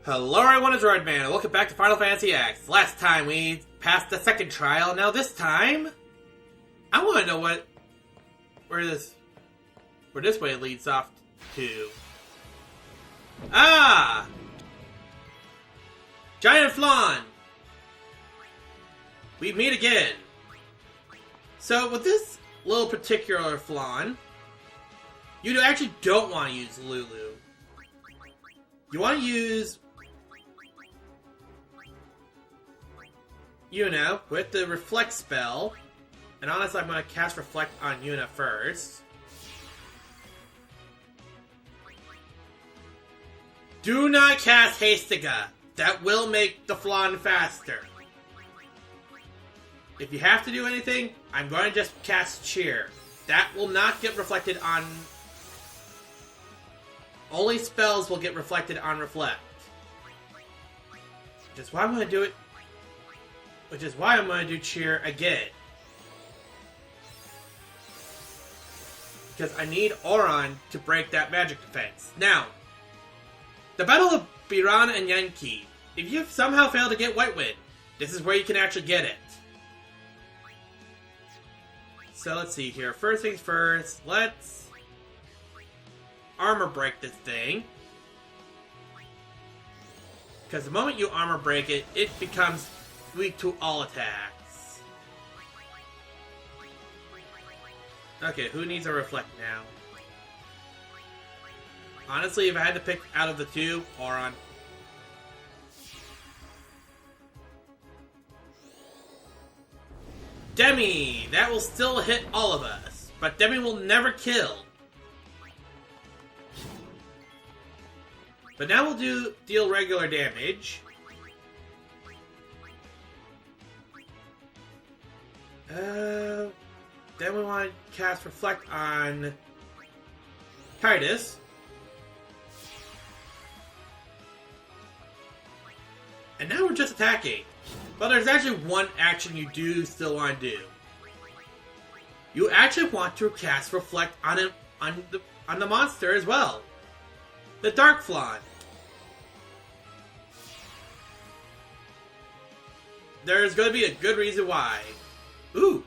Hello everyone, it's Roidman, and welcome back to Final Fantasy X. Last time we passed the second trial, now this time, I want to know where this way leads off to. Ah! Giant Flan! We meet again. So with this little particular Flan, you actually don't want to use Lulu. You want to use Yuna with the Reflect spell. And honestly, I'm going to cast Reflect on Yuna first. Do not cast Hastiga. That will make the Flan faster. If you have to do anything, I'm going to just cast Cheer. That will not get reflected on... Only spells will get reflected on Reflect. Which is why I'm going to do it. Which is why I'm going to do Cheer again. Because I need Auron to break that magic defense. Now, the Battle of Biran and Yankee. If you somehow fail to get White Wind, this is where you can actually get it. So let's see here. First things first, let's armor break this thing. Because the moment you armor break it, it becomes weak to all attacks. Okay, who needs a Reflect now? Honestly, if I had to pick out of the two, Auron. Demi! That will still hit all of us. But Demi will never kill. But now we'll deal regular damage. Then we want to cast Reflect on Titus. And now we're just attacking. But there's actually one action you do still want to do. You actually want to cast Reflect on the monster as well. The Dark Flan. There's going to be a good reason why. Ooh.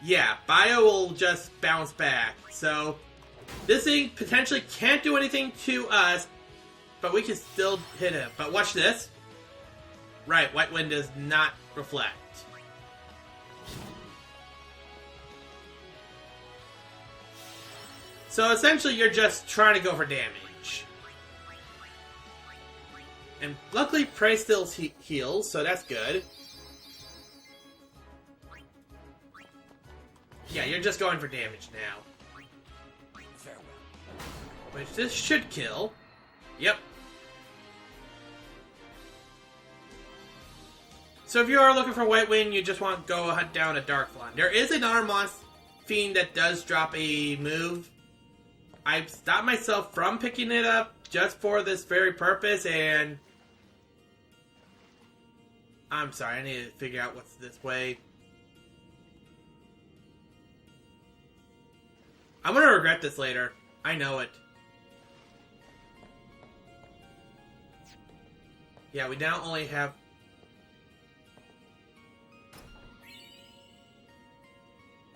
Yeah, Bio will just bounce back. So, this thing potentially can't do anything to us, but we can still hit him. But watch this. Right, White Wind does not reflect. So essentially you're just trying to go for damage. And luckily Prey still heals, so that's good. Yeah, you're just going for damage now. Farewell. Which this should kill. Yep. So if you are looking for White Wind, you just want to go hunt down a Dark Flan. There is another monster fiend that does drop a move. I stopped myself from picking it up just for this very purpose, and I'm sorry, I need to figure out what's this way. I'm gonna regret this later. I know it. Yeah, we now only have...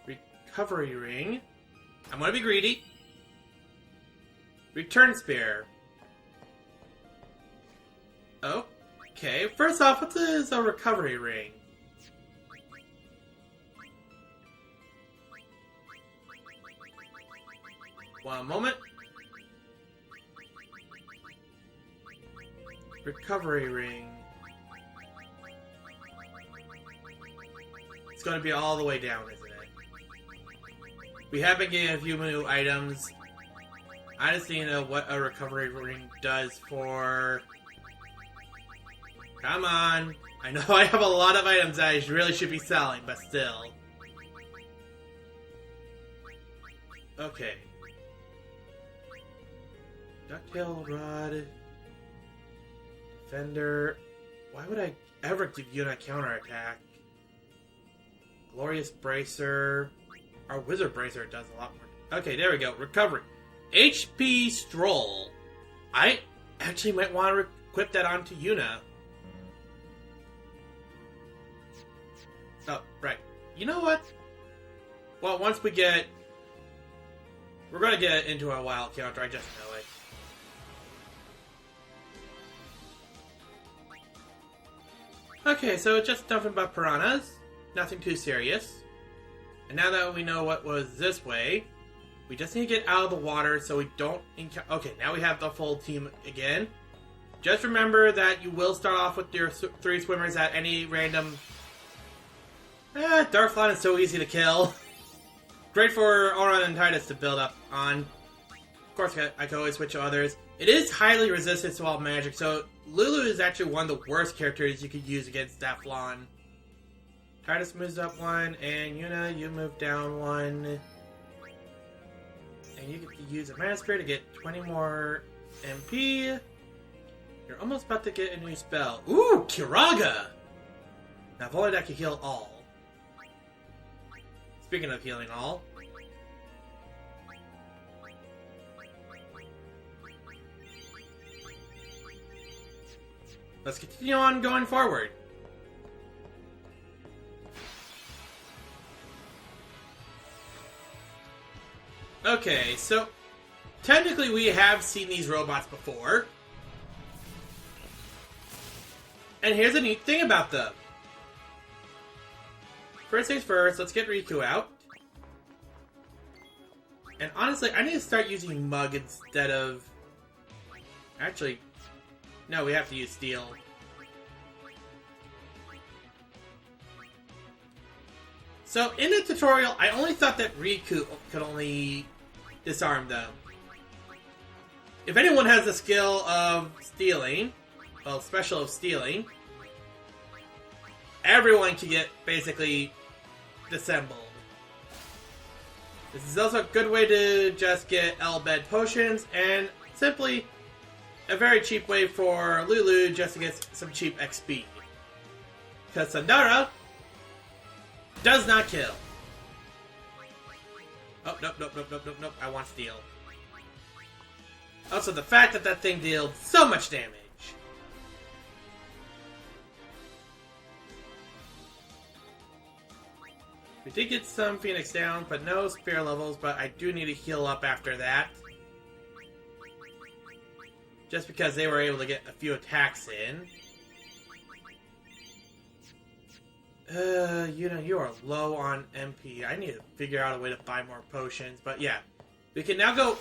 Recovery Ring. I'm gonna be greedy. Return Spear. Okay, first off, what is a Recovery Ring? One moment. Recovery Ring. It's going to be all the way down, isn't it? We have been getting a few new items. I just need to know what a Recovery Ring does for... Come on! I know I have a lot of items that I really should be selling, but still. Okay. Ducktail Rod. Defender. Why would I ever give you a counterattack? Glorious Bracer. Our Wizard Bracer does a lot more. Okay, there we go. Recovery. HP Stroll. I actually might want to equip that onto Yuna. Oh, right. You know what? Well, once we get... We're going to get into a wild counter, I just know it. Okay, so it's just nothing but piranhas. Nothing too serious. And now that we know what was this way, we just need to get out of the water so we don't encounter... Okay, now we have the full team again. Just remember that you will start off with your 3 swimmers at any random... Darkflon is so easy to kill. Great for Auron and Titus to build up on. Of course, I can always switch to others. It is highly resistant to all magic, so Lulu is actually one of the worst characters you could use against that Flon. Titus moves up 1, and Yuna, you move down 1. And you get to use a Mana Spray to get 20 more MP. You're almost about to get a new spell. Ooh, Kiraga! Now, if only that could heal all. Speaking of healing all. Let's continue on going forward. Okay, so technically we have seen these robots before. And here's a neat thing about them. First things first, let's get Riku out. And honestly, I need to start using Mug instead of... Actually, no, we have to use Steel. So, in the tutorial, I only thought that Riku could only disarm them. If anyone has the skill of stealing, well, special of stealing, everyone can get basically disassembled. This is also a good way to just get L-Bed potions, and simply a very cheap way for Lulu just to get some cheap XP. Because Sandara does not kill. Oh, nope. I want Steel. Also, the fact that that thing dealt so much damage. We did get some Phoenix down, but no spear levels, but I do need to heal up after that. Just because they were able to get a few attacks in. You know, you are low on MP. I need to figure out a way to buy more potions, but yeah. We can now go...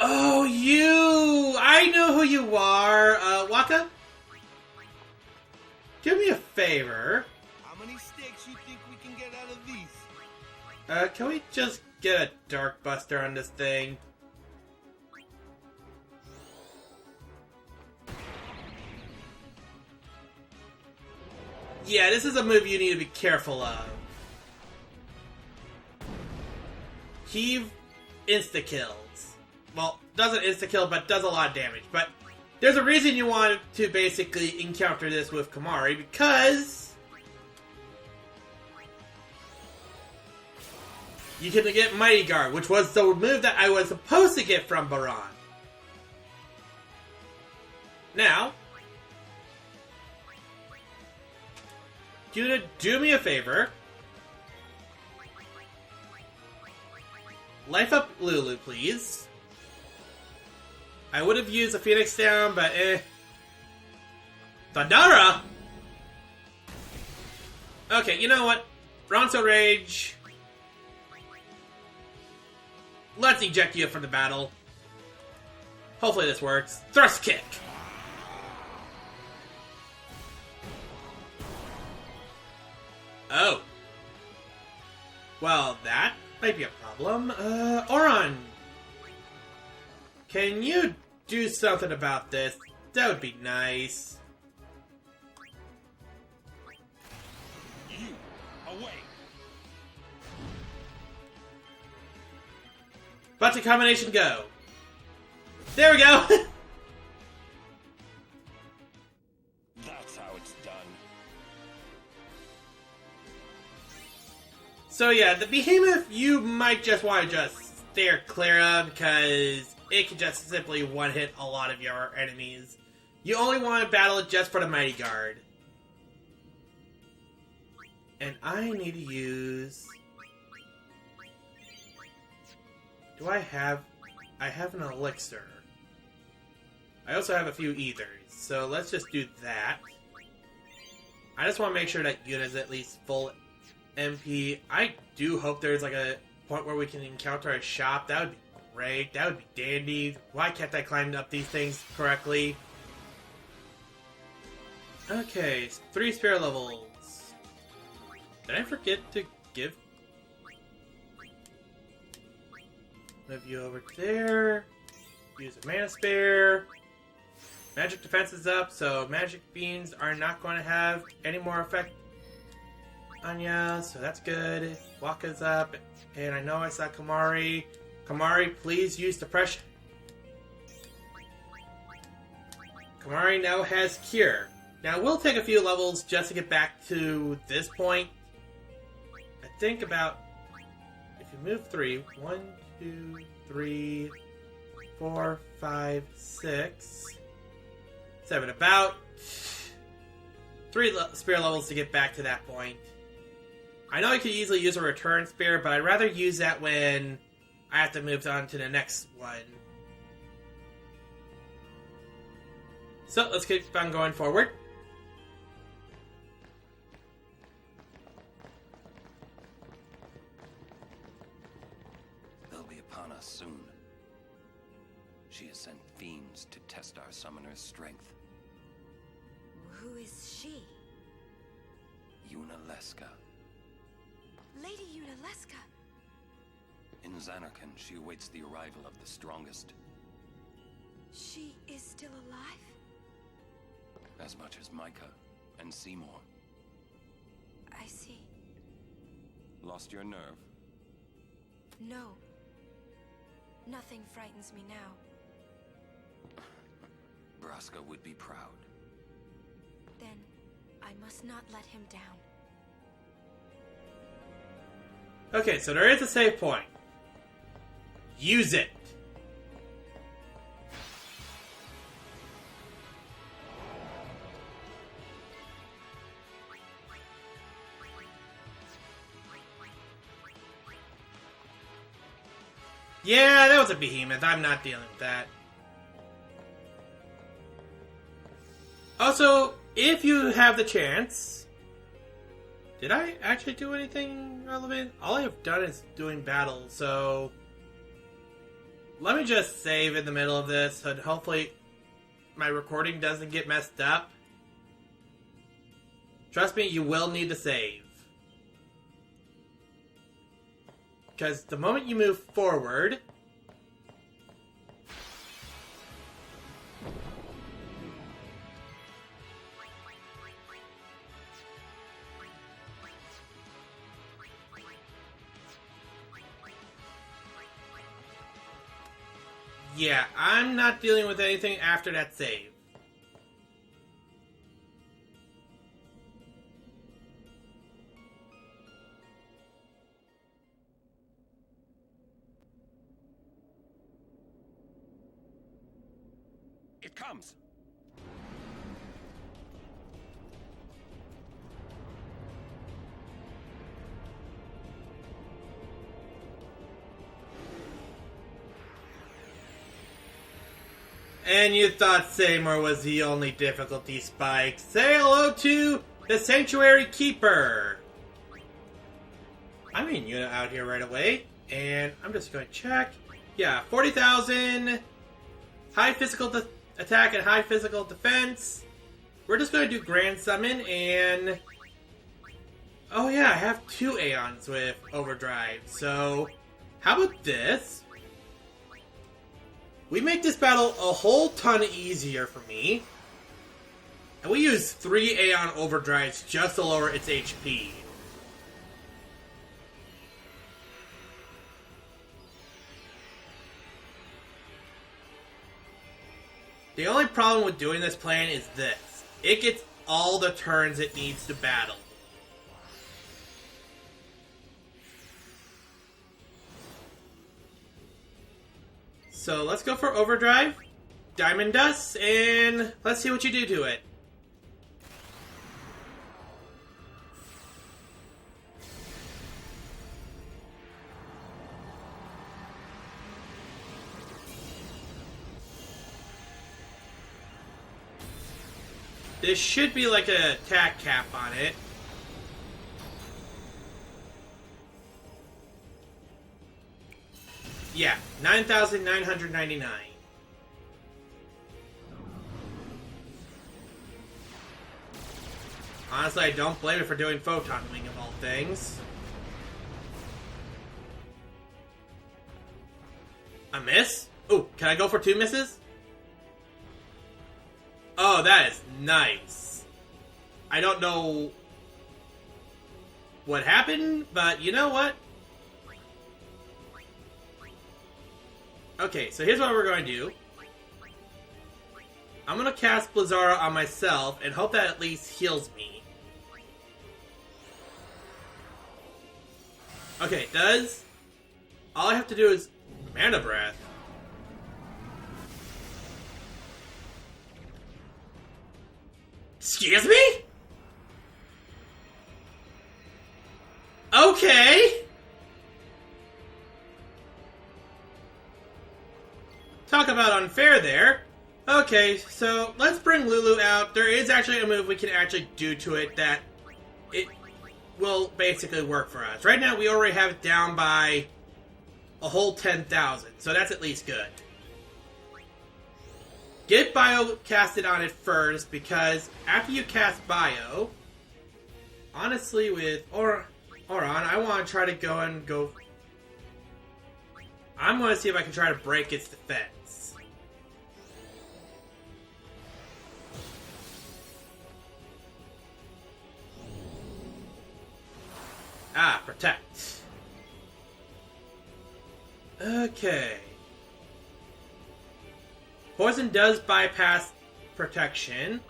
Oh, you! I know who you are! Waka? Do me a favor. How many stakes you think we can get out of these? Can we just get a Dark Buster on this thing? Yeah, this is a move you need to be careful of. Heave insta-kills. Well, doesn't insta-kill, but does a lot of damage. But there's a reason you want to basically encounter this with Kamari, because you can get Mighty Guard, which was the move that I was supposed to get from Baron. Now, do me a favor. Life up Lulu, please. I would have used a Phoenix down, but Thundara? Okay, you know what? Ronso Rage. Let's eject you from the battle. Hopefully this works. Thrust Kick! Oh. Well, that might be a problem. Auron! Can you do something about this? That would be nice. You, away! Button combination go. There we go! That's how it's done. So yeah, the behemoth you might just want to just steer clear of because it can just simply one-hit a lot of your enemies. You only want to battle it just for the Mighty Guard. And I need to use... Do I have... I have an elixir. I also have a few ethers, so let's just do that. I just want to make sure that Yuna is at least full MP. I do hope there's like a point where we can encounter a shop. That would be great. That would be dandy. Why can't I climb up these things correctly? Okay, 3 spare levels. Did I forget to give? Move you over there. Use a mana spare. Magic defense is up, so magic beams are not going to have any more effect on ya, so that's good. Waka's up, and I know I saw Kamari. Kamari, please use depression. Kamari now has Cure. Now, we'll take a few levels just to get back to this point. I think about... If you move 3... 1, 2, 3, 4, 5, 6, 7. About 3 spear levels to get back to that point. I know I could easily use a return spear, but I'd rather use that when I have to move on to the next one. So, let's keep on going forward. They'll be upon us soon. She has sent fiends to test our summoner's strength. Who is she? Yuna-Leska. Lady Yuna-Leska. In Zanarkand, she awaits the arrival of the strongest. She is still alive? As much as Micah and Seymour. I see. Lost your nerve? No. Nothing frightens me now. Braska would be proud. Then, I must not let him down. Okay, so there is a save point. Use it. Yeah, that was a behemoth. I'm not dealing with that. Also, if you have the chance... Did I actually do anything relevant? All I have done is doing battles, so... Let me just save in the middle of this, and hopefully my recording doesn't get messed up. Trust me, you will need to save. Because the moment you move forward... Yeah, I'm not dealing with anything after that save. It comes! And you thought Seymour was the only difficulty spike. Say hello to the Sanctuary Keeper. I mean, Yuna out here right away. And I'm just going to check. Yeah, 40,000. High physical attack and high physical defense. We're just going to do Grand Summon and... Oh yeah, I have 2 Aeons with Overdrive. So, how about this? We make this battle a whole ton easier for me. And we use 3 Aeon Overdrives just to lower its HP. The only problem with doing this plan is this. It gets all the turns it needs to battle. So let's go for Overdrive, Diamond Dust, and let's see what you do to it. This should be like an attack cap on it. Yeah, 9,999. Honestly, I don't blame it for doing Photon Wing of all things. A miss? Ooh, can I go for 2 misses? Oh, that is nice. I don't know what happened, but you know what? Okay, so here's what we're going to do. I'm going to cast Blizzara on myself and hope that at least heals me. Okay, it does. All I have to do is Mana Breath. Excuse me? Okay. Talk about unfair there. Okay, so let's bring Lulu out. There is actually a move we can actually do to it that it will basically work for us. Right now, we already have it down by a whole 10,000, so that's at least good. Get Bio casted on it first, because after you cast Bio, honestly, with Oron, I want to try to go. I'm going to see if I can try to break its defense. Ah, protect. Okay. Poison does bypass protection.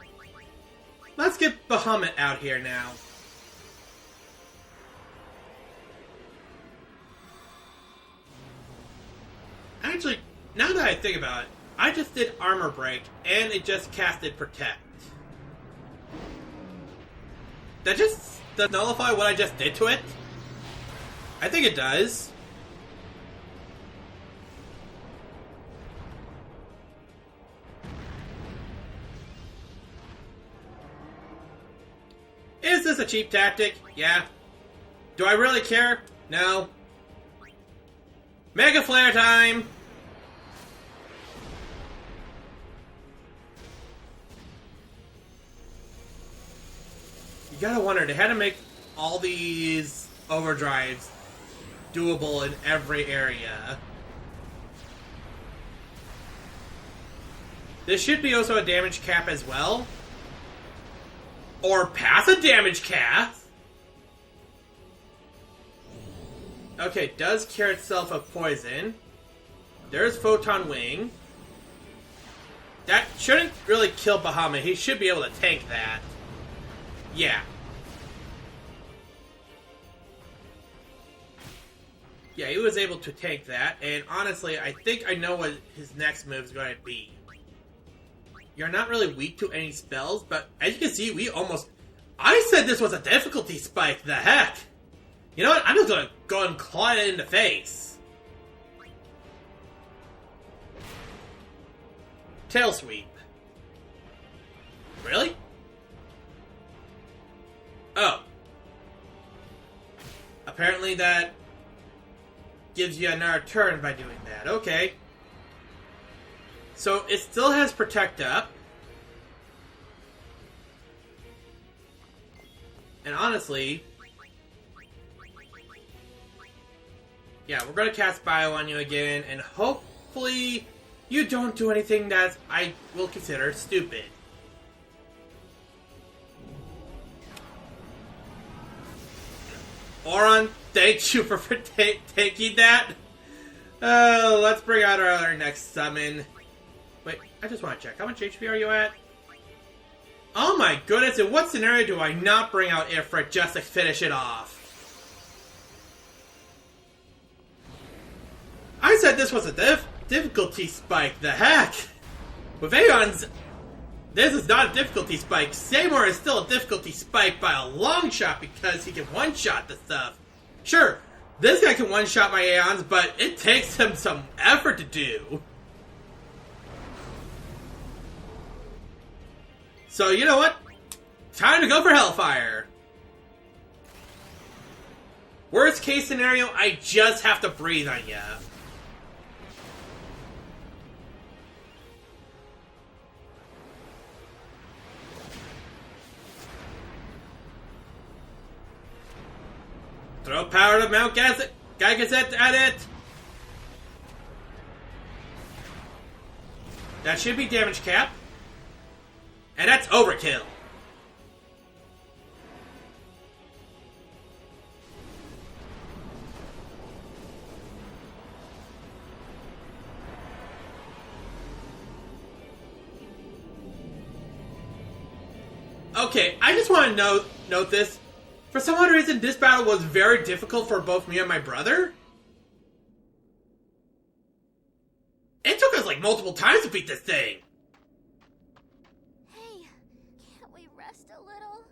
Let's get Bahamut out here now. Actually, now that I think about it, I just did Armor Break, and it just casted Protect. That just does nullify what I just did to it? I think it does. Is this a cheap tactic? Yeah. Do I really care? No. Mega Flare time! You gotta wonder, they had to make all these overdrives doable in every area. This should be also a damage cap as well. Or pass a damage cap. Okay, does cure itself of poison. There's Photon Wing. That shouldn't really kill Bahamut. He should be able to tank that. Yeah. Yeah, he was able to tank that. And honestly, I think I know what his next move is going to be. You're not really weak to any spells, but as you can see, we almost... I said this was a difficulty spike, the heck! You know what? I'm just gonna go and claw it in the face. Tail Sweep. Really? Oh. Apparently that gives you another turn by doing that. Okay. So it still has Protect up. And honestly... yeah, we're going to cast Bio on you again, and hopefully you don't do anything that I will consider stupid. Oron, thank you for taking that. Let's bring out our next summon. Wait, I just want to check. How much HP are you at? Oh my goodness, in what scenario do I not bring out Ifrit just to finish it off? I said this was a Difficulty spike, the heck? With Aeons, this is not a difficulty spike. Seymour is still a difficulty spike by a long shot because he can one-shot the stuff. Sure, this guy can one-shot my Aeons, but it takes him some effort to do. So, you know what? Time to go for Hellfire. Worst case scenario, I just have to breathe on ya. Throw power to Mount Gagazet at it. That should be damage cap. And that's overkill. Okay, I just want to note this. For some odd reason, this battle was very difficult for both me and my brother. It took us like multiple times to beat this thing. Hey, can't we rest a little?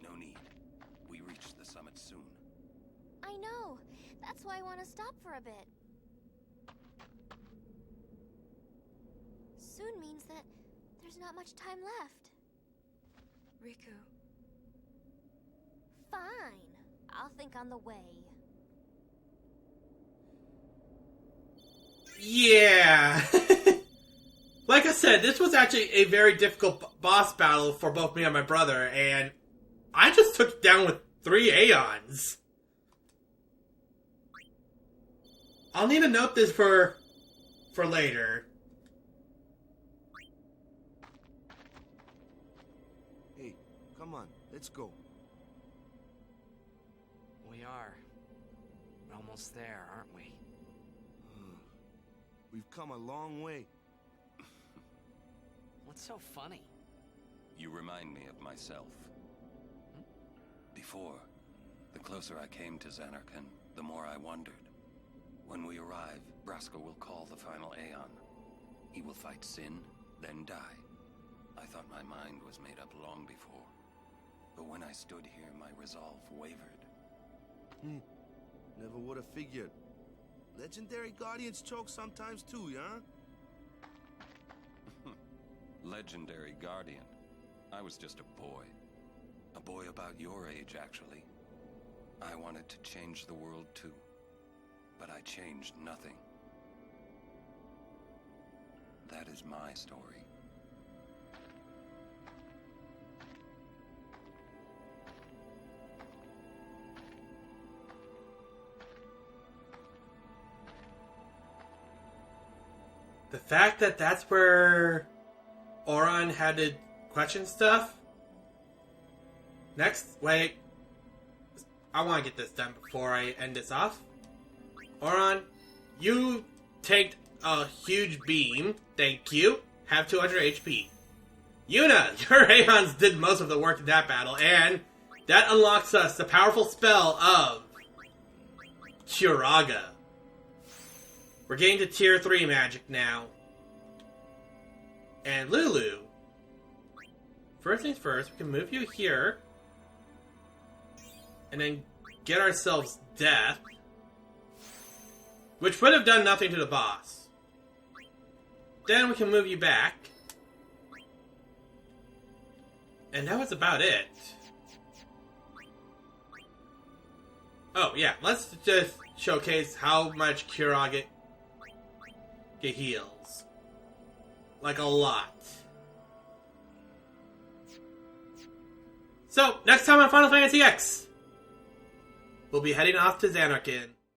No need. We reach the summit soon. I know. That's why I want to stop for a bit. Soon means that there's not much time left. Riku. Fine. I'll think on the way. Yeah. Like I said, this was actually a very difficult boss battle for both me and my brother, and I just took it down with 3 Aeons. I'll need to note this for later. Hey, come on, let's go. We are. We're almost there, aren't we? We've come a long way. What's so funny? You remind me of myself. Before, the closer I came to Xanarkand, the more I wondered. When we arrive, Braska will call the final Aeon. He will fight Sin, then die. I thought my mind was made up long before. But when I stood here, my resolve wavered. Never would have figured. Legendary Guardians choke sometimes too, yeah? Legendary Guardian. I was just a boy. A boy about your age, actually. I wanted to change the world too. But I changed nothing. That is my story. The fact that that's where Auron had to question stuff. Next, wait. I want to get this done before I end this off. Auron, you tanked a huge beam. Thank you. Have 200 HP. Yuna, your Aeons did most of the work in that battle, and that unlocks us the powerful spell of Curaga. We're getting to tier 3 magic now. And Lulu. First things first, we can move you here. And then get ourselves death. Which would have done nothing to the boss. Then we can move you back. And that was about it. Oh, yeah. Let's just showcase how much Curaga heals. Like a lot. So, next time on Final Fantasy X, we'll be heading off to Xanarkand.